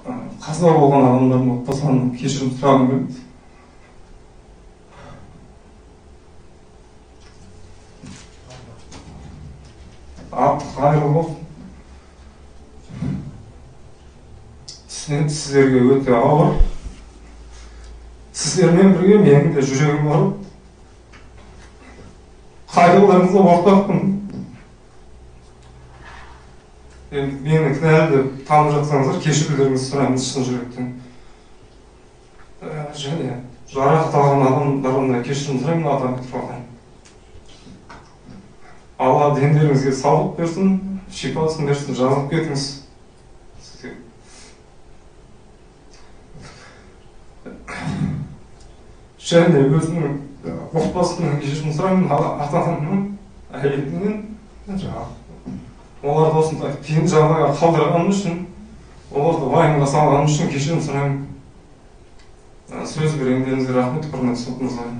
қаза болған адамдардың отбасынан кешірім сұрағым келеді. Қайырлы болсын. Сіздерге өте ауыр. Сіздермен бірге менің де жүрегім бар. Қайғыларыңызға ортақпын. Мені кінәлі деп танып жатсаңыздар, кешірулеріңізді сұраймын шын жүректен. Және жарақат алған адамдардан да кешірім сұраймын Адам Петровнадан. Алла дендеріңізге саулық берсін, шипасын берсін, жазылып кетіңіз. Және өзінің отбасынан кешірім сұраймын, ата-анамның, әйелімнен, оларды осындай қиын жағдайға қалдырғаным үшін, оларды уайымға салғаным үшін кешірім сұраймын. Сөз бергендеріңізге рахмет, құрметті сот мырза.